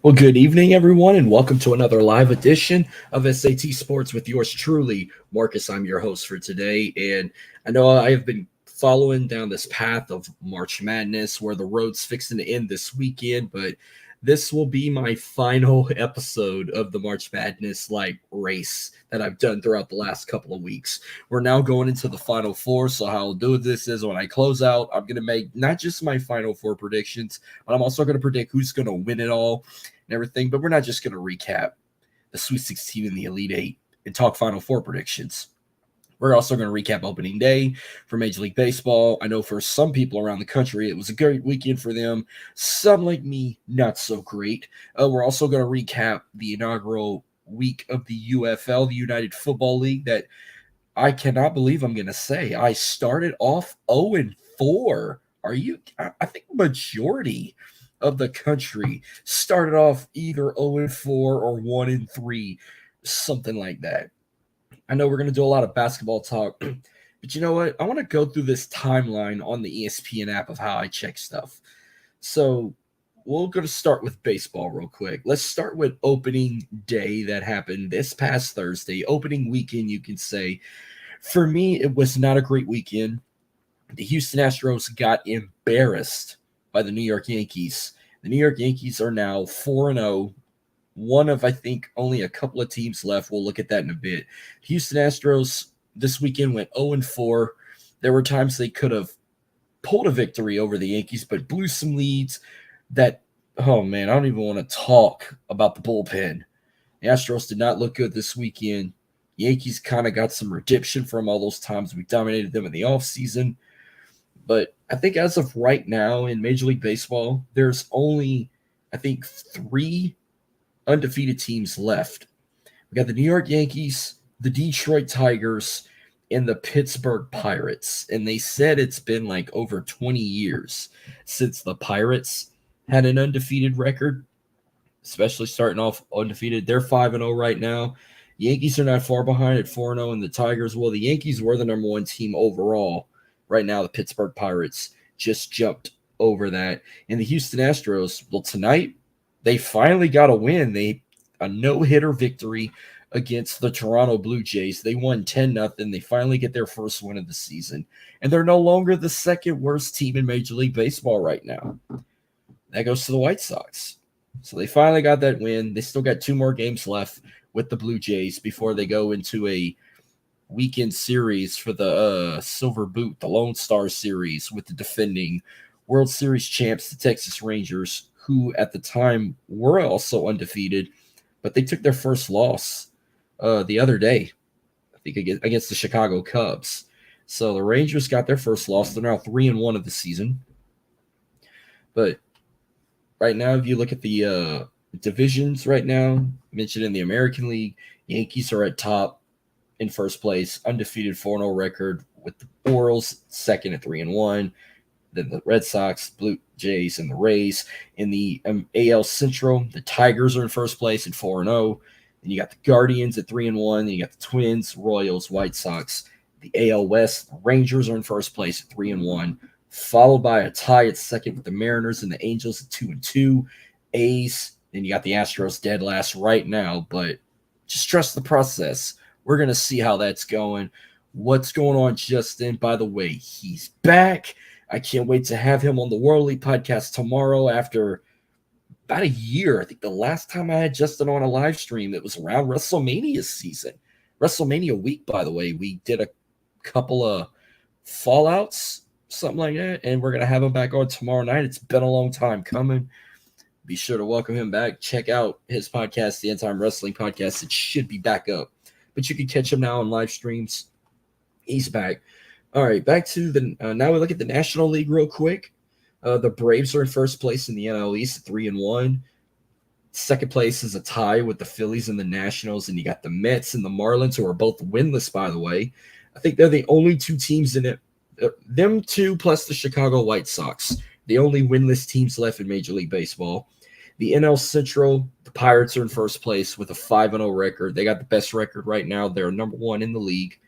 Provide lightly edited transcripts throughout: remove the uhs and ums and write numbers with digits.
Well, good evening, everyone, and welcome to another live edition of SAT Sports with yours truly, Marcus. I'm your host for today, and I know I have been following down this path of March Madness where the road's fixing to end this weekend, but this will be my final episode of the March Madness race that I've done throughout the last couple of weeks. We're now going into the Final Four, so how I'll do this is when I close out, I'm going to make not just my Final Four predictions, but I'm also going to predict who's going to win it all and everything. But we're not just going to recap the Sweet 16 and the Elite Eight and talk Final Four predictions. We're also going to recap opening day for Major League Baseball. I know for some people around the country, it was a great weekend for them. Some like me, not so great. We're also going to recap the inaugural week of the UFL, the United Football League, that I cannot believe I'm going to say. I started off 0-4. I think majority of the country started off either 0-4 or 1-3, something like that. I know we're going to do a lot of basketball talk, but you know what? I want to go through this timeline on the ESPN app of how I check stuff. So we're going to start with baseball real quick. Let's start with opening day that happened this past Thursday. Opening weekend, you can say. For me, it was not a great weekend. The Houston Astros got embarrassed by the New York Yankees. The New York Yankees are now 4-0. One of, I think, only a couple of teams left. We'll look at that in a bit. Houston Astros this weekend went 0-4. There were times they could have pulled a victory over the Yankees, but blew some leads that, oh man, I don't even want to talk about the bullpen. The Astros did not look good this weekend. Yankees kind of got some redemption from all those times we dominated them in the offseason. But I think as of right now in Major League Baseball, there's only, I think, 3 undefeated teams left. We got the New York Yankees, the Detroit Tigers, and the Pittsburgh Pirates. And they said it's been like over 20 years since the Pirates had an undefeated record, especially starting off undefeated. They're 5-0 right now. Yankees are not far behind at 4-0, and the Tigers, well, the Yankees were the number 1 team overall. Right now, the Pittsburgh Pirates just jumped over that. And the Houston Astros, well, tonight, they finally got a win. A no-hitter victory against the Toronto Blue Jays. They won 10-0. They finally get their first win of the season. And they're no longer the second worst team in Major League Baseball right now. That goes to the White Sox. So they finally got that win. They still got 2 more games left with the Blue Jays before they go into a weekend series for the Silver Boot, the Lone Star Series, with the defending World Series champs, the Texas Rangers, who at the time were also undefeated, but they took their first loss the other day, I think against the Chicago Cubs. So the Rangers got their first loss. They're now 3-1 of the season. But right now, if you look at the divisions right now, mentioned in the American League, Yankees are at top in first place, undefeated 4-0 record, with the Orioles second at 3-1. Then the Red Sox, Blue Jays, and the Rays. In the AL Central, the Tigers are in first place at 4-0. Then you got the Guardians at 3-1. Then you got the Twins, Royals, White Sox. The AL West, the Rangers are in first place at 3-1, followed by a tie at second with the Mariners and the Angels at 2-2. A's, then you got the Astros dead last right now, but just trust the process. We're going to see how that's going. What's going on, Justin? By the way, he's back. I can't wait to have him on the World League podcast tomorrow after about a year. I think the last time I had Justin on a live stream, it was around WrestleMania season. WrestleMania week, by the way. We did a couple of fallouts, something like that, and we're going to have him back on tomorrow night. It's been a long time coming. Be sure to welcome him back. Check out his podcast, the End Time Wrestling Podcast. It should be back up, but you can catch him now on live streams. He's back. All right, back to the now we look at the National League real quick. The Braves are in first place in the NL East at 3-1. Second place is a tie with the Phillies and the Nationals, and you got the Mets and the Marlins, who are both winless, by the way. I think they're the only 2 teams in it. Them 2 plus the Chicago White Sox, the only winless teams left in Major League Baseball. The NL Central, the Pirates are in first place with a 5-0 record. They got the best record right now. They're number 1 in the league,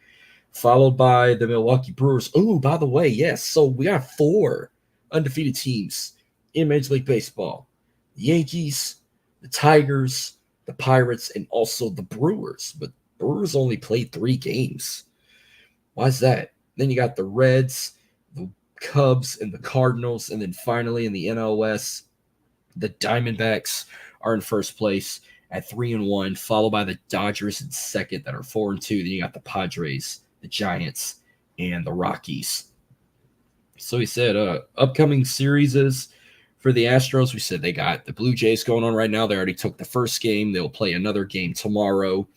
followed by the Milwaukee Brewers. Oh, by the way, yes. So we got 4 undefeated teams in Major League Baseball. The Yankees, the Tigers, the Pirates, and also the Brewers. But Brewers only played 3 games. Why is that? Then you got the Reds, the Cubs, and the Cardinals. And then finally in the NL West, the Diamondbacks are in first place at 3-1, followed by the Dodgers in second that are 4-2. Then you got the Padres, the Giants, and the Rockies. So he said upcoming series is for the Astros. We said they got the Blue Jays going on right now. They already took the first game. They'll play another game tomorrow.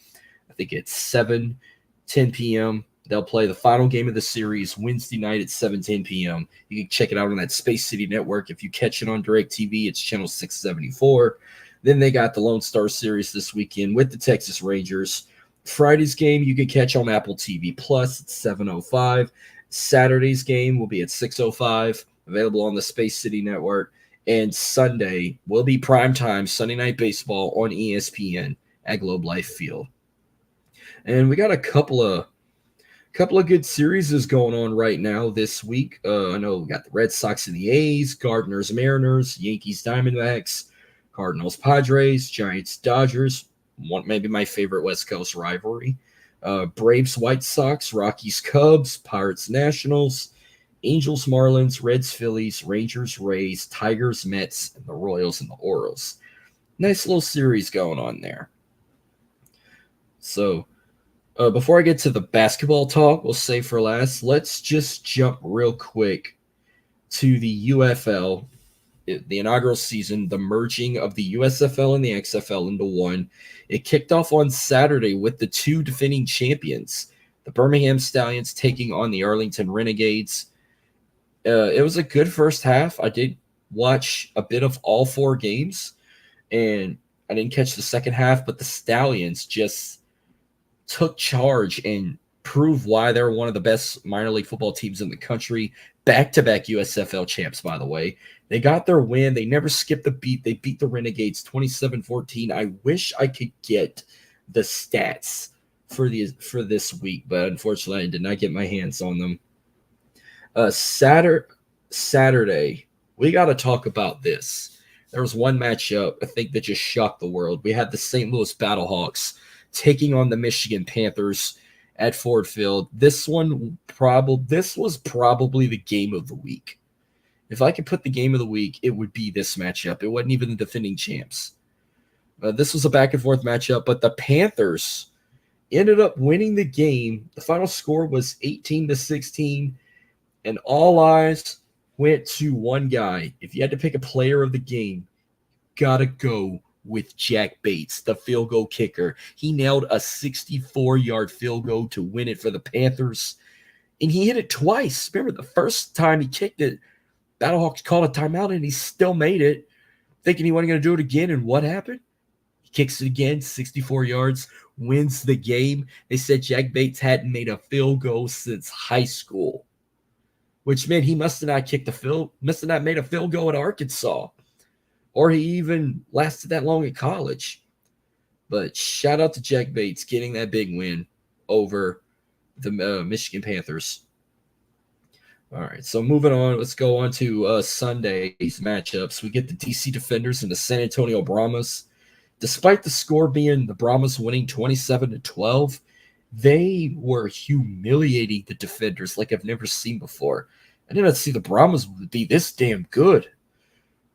I think it's 7:10 p.m. They'll play the final game of the series Wednesday night at 7:10 p.m. You can check it out on that Space City Network. If you catch it on DirecTV, it's channel 674. Then they got the Lone Star Series this weekend with the Texas Rangers. Friday's game you can catch on Apple TV Plus at 7:05. Saturday's game will be at 6:05, available on the Space City Network. And Sunday will be primetime Sunday Night Baseball on ESPN at Globe Life Field. And we got a couple of good series going on right now this week. I know we got the Red Sox and the A's, Cardinals, Mariners, Yankees, Diamondbacks, Cardinals, Padres, Giants, Dodgers. Maybe my favorite West Coast rivalry. Braves, White Sox, Rockies, Cubs, Pirates, Nationals, Angels, Marlins, Reds, Phillies, Rangers, Rays, Tigers, Mets, and the Royals and the Orioles. Nice little series going on there. So before I get to the basketball talk, we'll save for last. Let's just jump real quick to the UFL, the inaugural season, the merging of the USFL and the XFL into one. It kicked off on Saturday with the 2 defending champions, the Birmingham Stallions taking on the Arlington Renegades. It was a good first half. I did watch a bit of all 4 games, and I didn't catch the second half, but the Stallions just took charge and proved why they're one of the best minor league football teams in the country. Back-to-back USFL champs, by the way. They got their win. They never skipped a beat. They beat the Renegades 27-14. I wish I could get the stats for this week, but unfortunately I did not get my hands on them. Saturday, we got to talk about this. There was one matchup, I think, that just shocked the world. We had the St. Louis Battlehawks taking on the Michigan Panthers at Ford Field. This was probably the game of the week. If I could put the game of the week, it would be this matchup. It wasn't even the defending champs. This was a back-and-forth matchup, but the Panthers ended up winning the game. The final score was 18-16, and all eyes went to one guy. If you had to pick a player of the game, gotta go with Jack Bates, the field goal kicker. He nailed a 64-yard field goal to win it for the Panthers, and he hit it twice. Remember, the first time he kicked it, Battlehawks called a timeout, and he still made it, thinking he wasn't going to do it again. And what happened? He kicks it again, 64 yards, wins the game. They said Jack Bates hadn't made a field goal since high school, which meant he must have not made a field goal at Arkansas, or he even lasted that long at college. But shout out to Jack Bates getting that big win over the Michigan Panthers. All right, so moving on, let's go on to Sunday's matchups. We get the DC Defenders and the San Antonio Brahmas. Despite the score being the Brahmas winning 27-12, they were humiliating the Defenders like I've never seen before. I did not see the Brahmas be this damn good.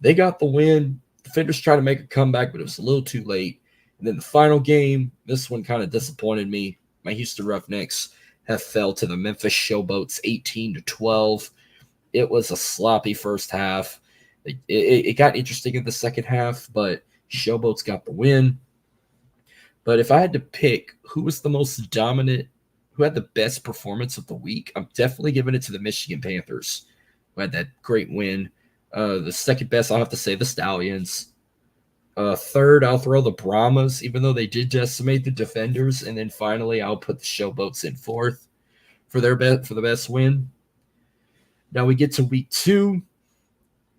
They got the win. Defenders tried to make a comeback, but it was a little too late. And then the final game, this one kind of disappointed me. My Houston Roughnecks have fell to the Memphis Showboats 18-12. It was a sloppy first half. It got interesting in the second half, but Showboats got the win. But if I had to pick who was the most dominant, who had the best performance of the week, I'm definitely giving it to the Michigan Panthers, who had that great win. The second best, I'll have to say the Stallions. Third, I'll throw the Brahmas, even though they did decimate the Defenders. And then finally, I'll put the Showboats in fourth for the best win. Now we get to week 2,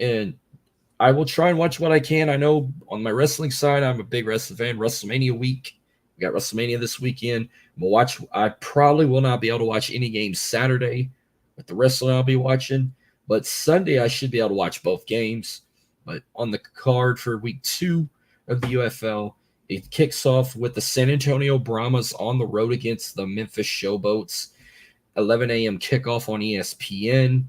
and I will try and watch what I can. I know on my wrestling side, I'm a big wrestling fan. WrestleMania week. We got WrestleMania this weekend. I probably will not be able to watch any games Saturday with the wrestling I'll be watching. But Sunday, I should be able to watch both games. But on the card for week 2, of the UFL. It kicks off with the San Antonio Brahmas on the road against the Memphis Showboats. 11 a.m. kickoff on ESPN.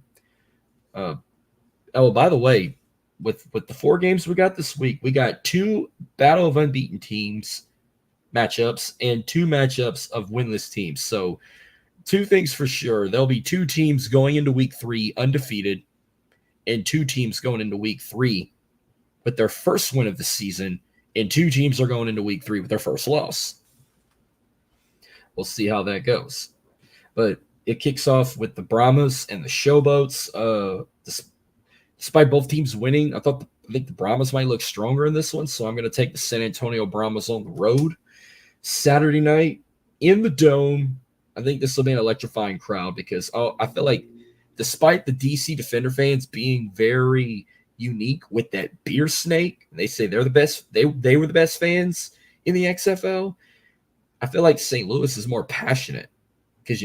Oh, by the way, with the 4 games we got this week, we got 2 Battle of Unbeaten teams matchups and 2 matchups of winless teams. So 2 things for sure. There'll be 2 teams going into week 3 undefeated and 2 teams going into week 3 with their first win of the season, and 2 teams are going into week 3 with their first loss. We'll see how that goes. But it kicks off with the Brahmas and the Showboats. Despite both teams winning, I think the Brahmas might look stronger in this one, so I'm going to take the San Antonio Brahmas on the road. Saturday night in the Dome. I think this will be an electrifying crowd because I feel like despite the DC Defender fans being very unique with that beer snake, they say they're the best. They were the best fans in the XFL. I feel like St. Louis is more passionate because,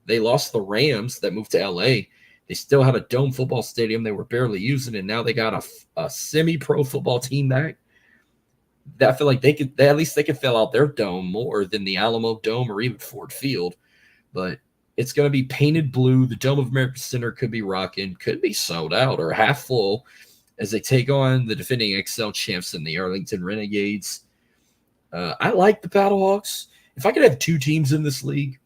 they lost the Rams that moved to LA. They still had a dome football stadium they were barely using, and now they got a semi-pro football team back. I feel like they could fill out their dome more than the Alamo Dome or even Ford Field. But it's going to be painted blue. The Dome of America Center could be rocking, could be sold out or half full as they take on the defending XL champs and the Arlington Renegades. I like the Battlehawks. If I could have 2 teams in this league,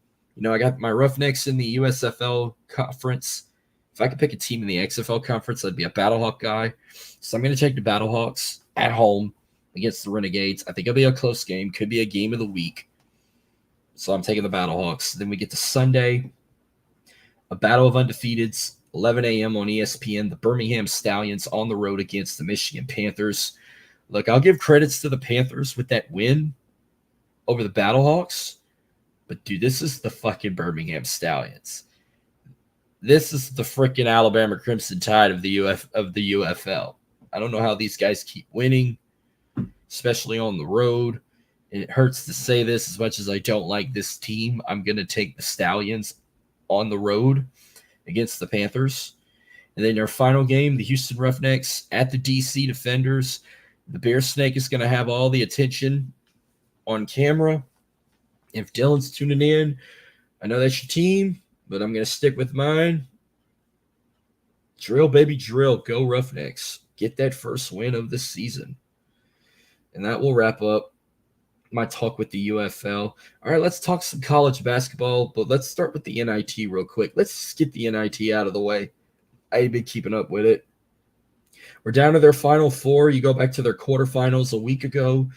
I got my Roughnecks in the USFL conference. If I could pick a team in the XFL conference, I'd be a Battlehawk guy. So I'm going to take the Battlehawks at home against the Renegades. I think it'll be a close game. Could be a game of the week. So I'm taking the Battlehawks. Then we get to Sunday, a Battle of Undefeateds, 11 a.m. on ESPN. The Birmingham Stallions on the road against the Michigan Panthers. Look, I'll give credits to the Panthers with that win over the Battlehawks. But, dude, this is the fucking Birmingham Stallions. This is the freaking Alabama Crimson Tide of the UFL. I don't know how these guys keep winning, especially on the road. And it hurts to say this as much as I don't like this team. I'm going to take the Stallions on the road against the Panthers. And then their final game, the Houston Roughnecks at the DC Defenders. The Bear Snake is going to have all the attention on camera. If Dylan's tuning in, I know that's your team, but I'm going to stick with mine. Drill, baby, drill. Go Roughnecks. Get that first win of the season. And that will wrap up my talk with the UFL. All right, let's talk some college basketball, but let's start with the NIT real quick. Let's just get the NIT out of the way. I've been keeping up with it. We're down to their Final Four. You go back to their quarterfinals a week ago.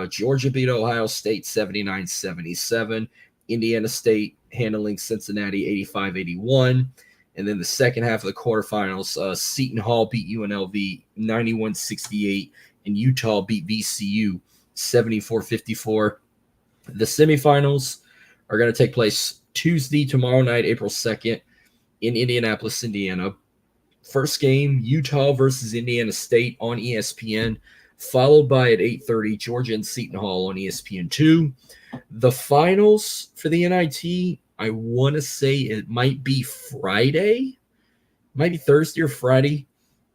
Georgia beat Ohio State 79-77. Indiana State handling Cincinnati 85-81. And then the second half of the quarterfinals, Seton Hall beat UNLV 91-68, and Utah beat VCU 74-54. The semifinals are going to take place Tuesday, tomorrow night, April 2nd, in Indianapolis, Indiana. First game, Utah versus Indiana State on ESPN, followed by at 8:30, Georgia and Seton Hall on ESPN2. The finals for the NIT, I want to say it might be Friday. Might be Thursday or Friday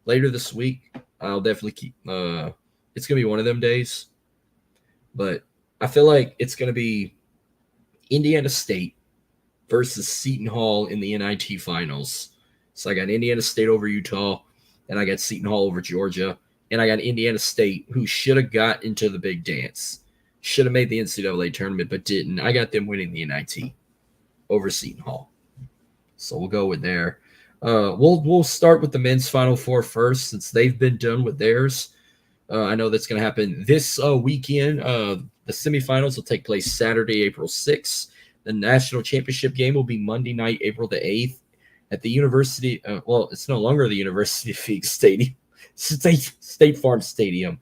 later this week. I'll definitely keep it's going to be one of them days. But I feel like it's going to be Indiana State versus Seton Hall in the NIT finals. So I got Indiana State over Utah, and I got Seton Hall over Georgia, and I got Indiana State, who should have got into the big dance. Should have made the NCAA tournament, but didn't. I got them winning the NIT over Seton Hall. So we'll go with there. We'll start with the men's Final Four first, since they've been done with theirs. I know that's going to happen this weekend. The semifinals will take place Saturday, April 6th. The national championship game will be Monday night, April the 8th, at the University. It's no longer the University of Phoenix Stadium, State Farm Stadium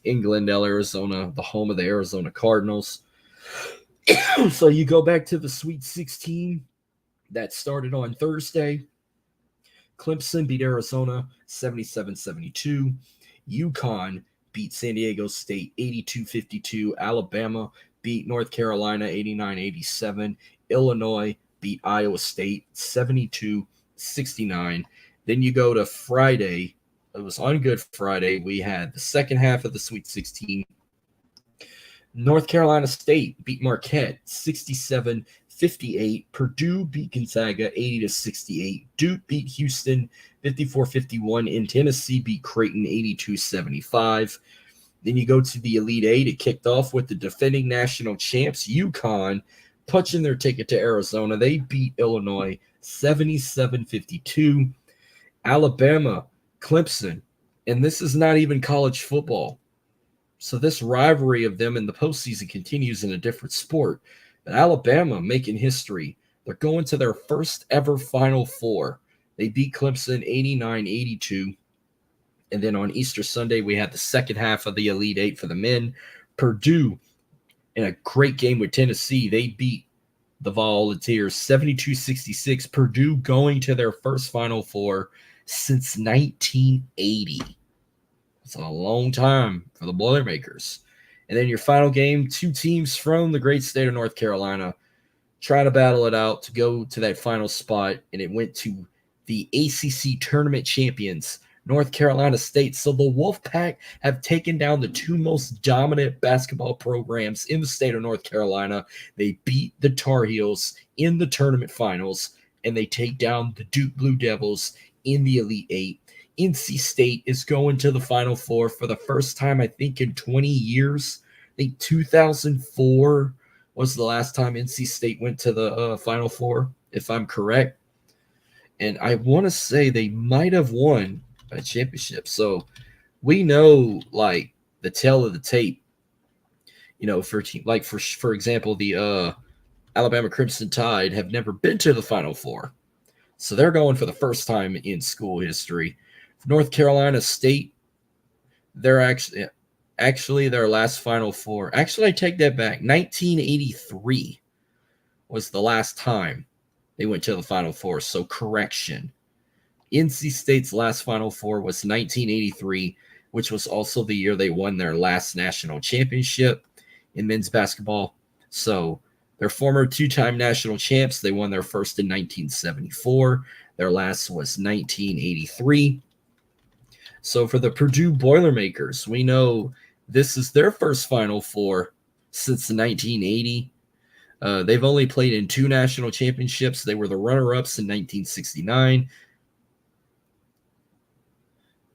in Glendale, Arizona, the home of the Arizona Cardinals. So you go back to the Sweet 16 that started on Thursday. Clemson beat Arizona 77-72. UConn beat San Diego State 82-52. Alabama beat North Carolina 89-87. Illinois beat Iowa State 72-69. Then you go to Friday, it was on Good Friday. We had the second half of the Sweet 16. North Carolina State beat Marquette 67-58. Purdue beat Gonzaga 80-68. Duke beat Houston 54-51. And Tennessee beat Creighton 82-75. Then you go to the Elite Eight. It kicked off with the defending national champs, UConn, punching their ticket to Arizona. They beat Illinois 77-52. Alabama, Clemson, and this is not even college football. So this rivalry of them in the postseason continues in a different sport. But Alabama making history. They're going to their first ever Final Four. They beat Clemson 89-82. And then on Easter Sunday, we had the second half of the Elite Eight for the men. Purdue, in a great game with Tennessee, they beat the Volunteers 72-66. Purdue going to their first Final Four since 1980. It's a long time for the Boilermakers. And then your final game, two teams from the great state of North Carolina try to battle it out to go to that final spot, and it went to the ACC tournament champions, North Carolina State. So the Wolfpack have taken down the two most dominant basketball programs in the state of North Carolina. They beat the Tar Heels in the tournament finals, and they take down the Duke Blue Devils in the Elite Eight. NC State is going to the Final Four for the first time, I think, in 20 years. I think 2004 was the last time NC State went to the Final Four, if I'm correct. And I want to say they might have won a championship. So we know, like, the tail of the tape, you know, for example, the Alabama Crimson Tide have never been to the Final Four. So they're going for the first time in school history. North Carolina State, they're actually their last Final Four. Actually, I take that back. 1983 was the last time they went to the Final Four. So correction. NC State's last Final Four was 1983, which was also the year they won their last national championship in men's basketball. So they're former two-time national champs. They won their first in 1974. Their last was 1983. So for the Purdue Boilermakers, we know this is their first Final Four since 1980. They've only played in two national championships. They were the runner-ups in 1969.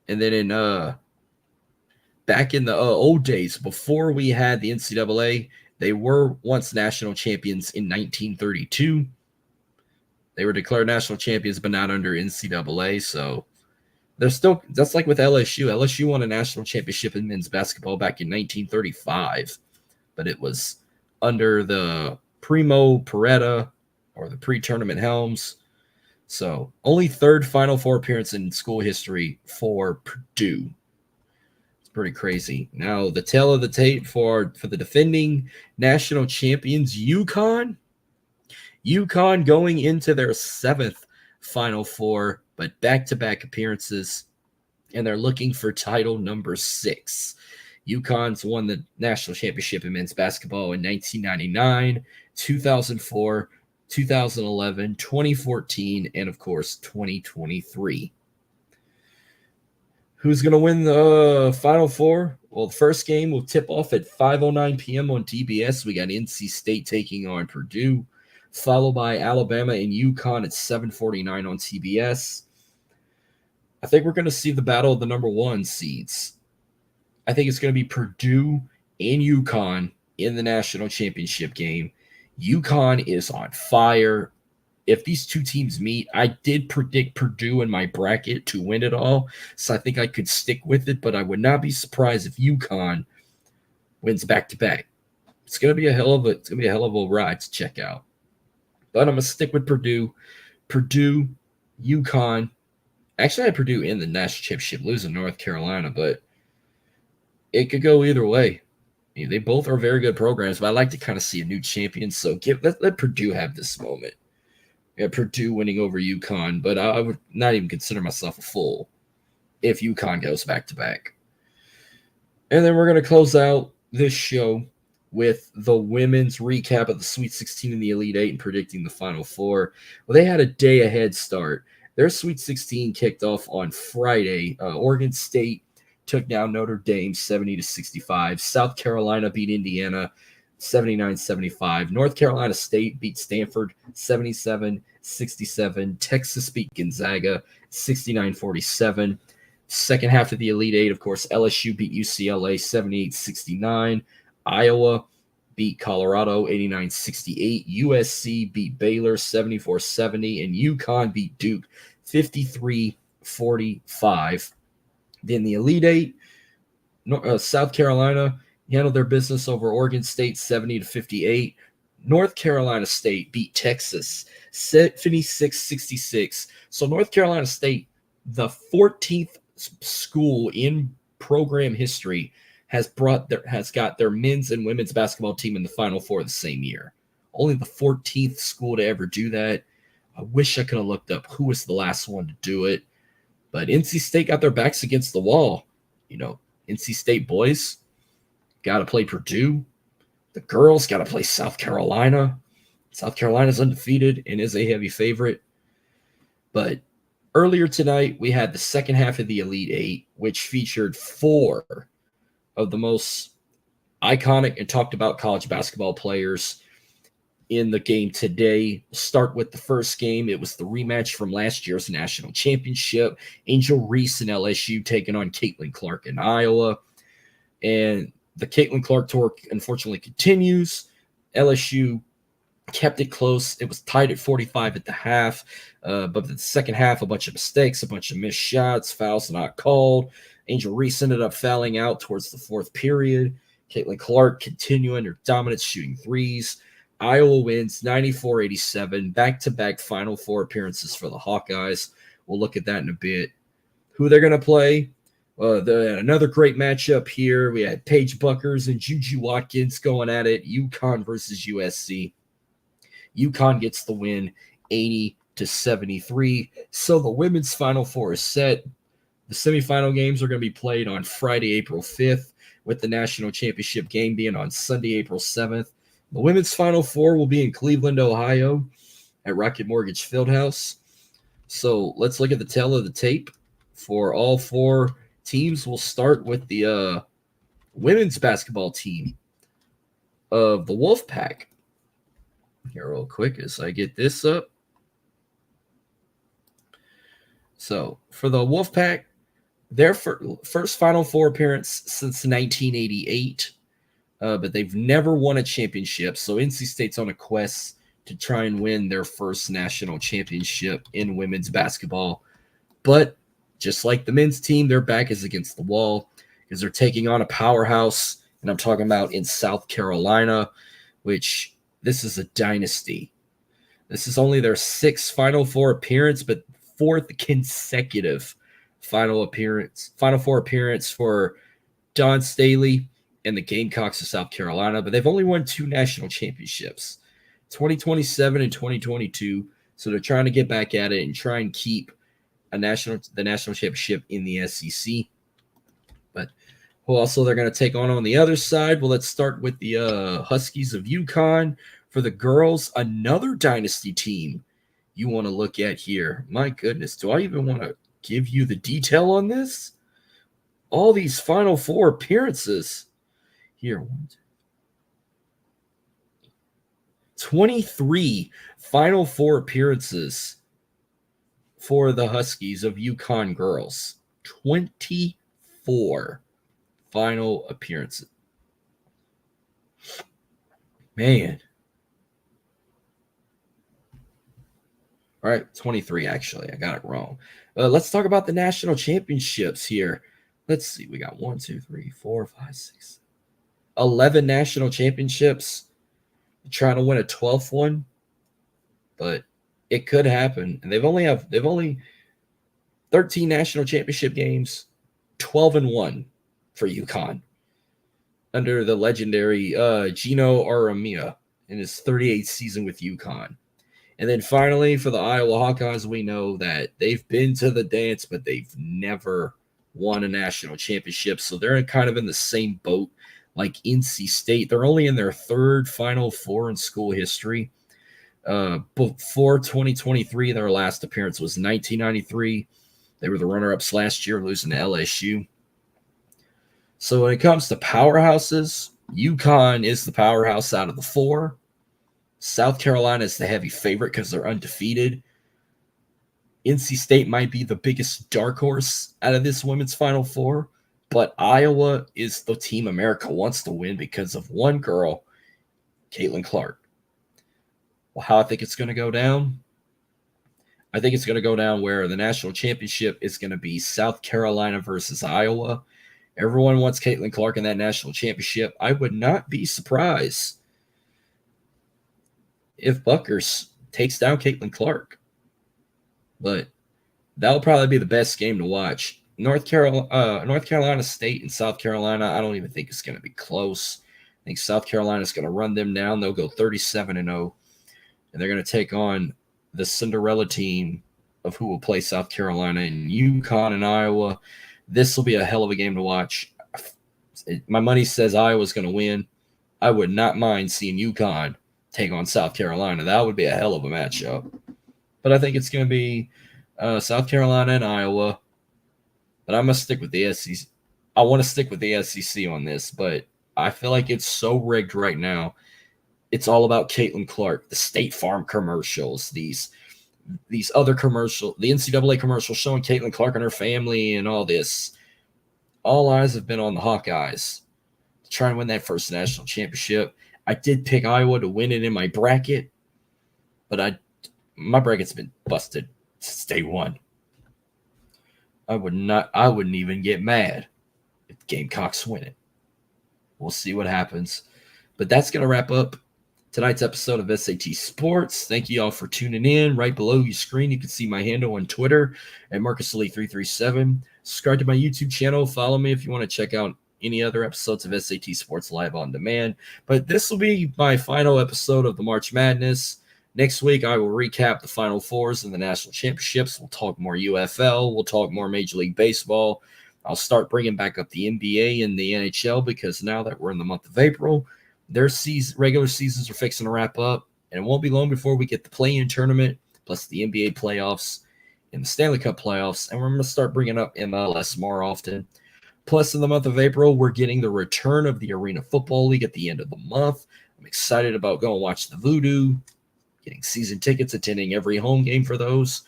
And then back in the old days, before we had the NCAA, they were once national champions in 1932. They were declared national champions, but not under NCAA. So they're still, that's like with LSU. LSU won a national championship in men's basketball back in 1935, but it was under the Primo Peretta or the pre-tournament Helms. So only third Final Four appearance in school history for Purdue. It's pretty crazy. Now the tail of the tape for the defending national champions, UConn. UConn going into their seventh Final Four, but back-to-back appearances, and they're looking for title number 6. UConn's won the national championship in men's basketball in 1999, 2004, 2011, 2014, and of course 2023. Who's going to win the Final Four? Well, the first game will tip off at 5:09 p.m. on TBS. We got NC State taking on Purdue, followed by Alabama and UConn at 7:49 on TBS. I think we're going to see the battle of the number 1 seeds. I think it's going to be Purdue and UConn in the national championship game. UConn is on fire. If these two teams meet, I did predict Purdue in my bracket to win it all, so I think I could stick with it, but I would not be surprised if UConn wins back-to-back. It's going to be a hell of a ride to check out. But I'm going to stick with Purdue. Purdue, UConn. Actually, I had Purdue in the national championship, losing North Carolina, but it could go either way. I mean, they both are very good programs, but I like to kind of see a new champion. So let Purdue have this moment. Yeah, Purdue winning over UConn, but I would not even consider myself a fool if UConn goes back-to-back. And then we're going to close out this show with the women's recap of the Sweet 16 and the Elite Eight and predicting the Final Four. Well, they had a day-ahead start. Their Sweet 16 kicked off on Friday. Oregon State took down Notre Dame 70-65. South Carolina beat Indiana 79-75. North Carolina State beat Stanford 77-67. Texas beat Gonzaga 69-47. Second half of the Elite Eight, of course, LSU beat UCLA 78-69. Iowa beat Colorado 89-68. USC beat Baylor 74-70. And UConn beat Duke 53-45. Then the Elite Eight, South Carolina handled their business over Oregon State 70-58. North Carolina State beat Texas 56-66. So North Carolina State, the 14th school in program history, has got their men's and women's basketball team in the Final Four the same year. Only the 14th school to ever do that. I wish I could have looked up who was the last one to do it. But NC State got their backs against the wall. NC State boys got to play Purdue. The girls got to play South Carolina. South Carolina's undefeated and is a heavy favorite. But earlier tonight, we had the second half of the Elite Eight, which featured 4 of the most iconic and talked about college basketball players in the game today. We'll start with the first game. It was the rematch from last year's national championship. Angel Reese and LSU taking on Caitlin Clark in Iowa. And the Caitlin Clark tour unfortunately continues. LSU kept it close. It was tied at 45 at the half. But the second half, a bunch of mistakes, a bunch of missed shots, fouls not called. Angel Reese ended up fouling out towards the fourth period. Caitlin Clark continuing her dominance, shooting threes. Iowa wins 94-87, back-to-back Final Four appearances for the Hawkeyes. We'll look at that in a bit. Who they're going to play? Another great matchup here. We had Paige Buckers and Juju Watkins going at it. UConn versus USC. UConn gets the win 80-73. So the women's Final Four is set. The semifinal games are going to be played on Friday, April 5th, with the national championship game being on Sunday, April 7th. The women's Final Four will be in Cleveland, Ohio at Rocket Mortgage Fieldhouse. So let's look at the tail of the tape for all 4 teams. We'll start with the women's basketball team of the Wolfpack. Here real quick as I get this up. So for the Wolfpack, their first Final Four appearance since 1988. But they've never won a championship. So NC State's on a quest to try and win their first national championship in women's basketball. But just like the men's team, their back is against the wall because they're taking on a powerhouse. And I'm talking about in South Carolina, which this is a dynasty. This is only their 6th Final Four appearance, but 4th consecutive Final Four appearance for Dawn Staley and the Gamecocks of South Carolina, but they've only won 2 national championships, 2027 and 2022. So they're trying to get back at it and try and keep the national championship in the SEC. But who also they're going to take on the other side? Well, let's start with the Huskies of UConn. For the girls, another dynasty team you want to look at here. My goodness, do I even want to give you the detail on this? All these Final Four appearances. Here, 23 Final Four appearances for the Huskies of UConn girls. 24 final appearances. Man. All right, 23 actually. I got it wrong. Let's talk about the national championships here. Let's see. We got 1, 2, 3, 4, 5, 6, 11 national championships. Trying to win a 12th one, but it could happen. And they've only 13 national championship games, 12-1 for UConn under the legendary Gino Aramia in his 38th season with UConn. And then finally, for the Iowa Hawkeyes, we know that they've been to the dance, but they've never won a national championship. So they're kind of in the same boat like NC State. They're only in their 3rd Final Four in school history. Before 2023, their last appearance was 1993. They were the runner-ups last year, losing to LSU. So when it comes to powerhouses, UConn is the powerhouse out of the four. South Carolina is the heavy favorite because they're undefeated. NC State might be the biggest dark horse out of this women's Final Four, but Iowa is the team America wants to win because of one girl, Caitlin Clark. Well, how I think it's going to go down? I think it's going to go down where the national championship is going to be South Carolina versus Iowa. Everyone wants Caitlin Clark in that national championship. I would not be surprised if Buckers takes down Caitlin Clark. But that'll probably be the best game to watch. North Carolina State and South Carolina, I don't even think it's going to be close. I think South Carolina is going to run them down. They'll go 37-0, and they're going to take on the Cinderella team of who will play South Carolina and UConn and Iowa. This will be a hell of a game to watch. My money says Iowa's going to win. I would not mind seeing UConn take on South Carolina. That would be a hell of a matchup. But I think it's going to be South Carolina and Iowa. But I'm going to stick with the SEC. I want to stick with the SEC on this, but I feel like it's so rigged right now. It's all about Caitlin Clark, the State Farm commercials, these other commercials, the NCAA commercial showing Caitlin Clark and her family and all this. All eyes have been on the Hawkeyes to try and win that first national championship. I did pick Iowa to win it in my bracket, but my bracket's been busted since day one. I wouldn't even get mad if the Gamecocks win it. We'll see what happens. But that's going to wrap up tonight's episode of SAT Sports. Thank you all for tuning in. Right below your screen, you can see my handle on Twitter at MarcusLee337. Subscribe to my YouTube channel. Follow me if you want to check out any other episodes of SAT Sports live on demand. But this will be my final episode of the March Madness. Next week, I will recap the Final Fours and the National Championships. We'll talk more UFL. We'll talk more Major League Baseball. I'll start bringing back up the NBA and the NHL because now that we're in the month of April, their regular seasons are fixing to wrap up, and it won't be long before we get the play-in tournament, plus the NBA playoffs and the Stanley Cup playoffs, and we're going to start bringing up MLS more often. Plus, in the month of April, we're getting the return of the Arena Football League at the end of the month. I'm excited about going to watch the Voodoo, getting season tickets, attending every home game for those.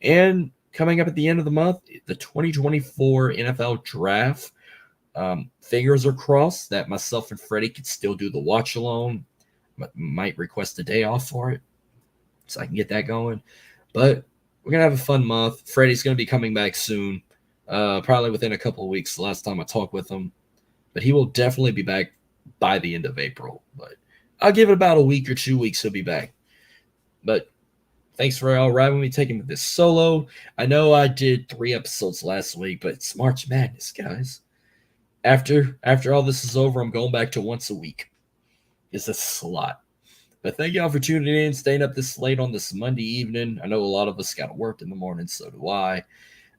And coming up at the end of the month, the 2024 NFL Draft. Fingers are crossed that myself and Freddie could still do the watch alone. Might request a day off for it so I can get that going. But we're going to have a fun month. Freddie's going to be coming back soon, probably within a couple of weeks, the last time I talked with him. But he will definitely be back by the end of April. But I'll give it about a week or 2 weeks, he'll be back. But thanks for all riding with me, taking this solo. I know I did 3 episodes last week, but it's March Madness, guys. After all this is over, I'm going back to once a week. It's a lot. But thank y'all for tuning in, staying up this late on this Monday evening. I know a lot of us got to work in the morning, so do I.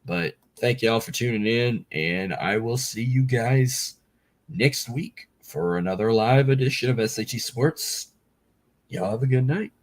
But thank y'all for tuning in, and I will see you guys next week for another live edition of SAT Sports. Y'all have a good night.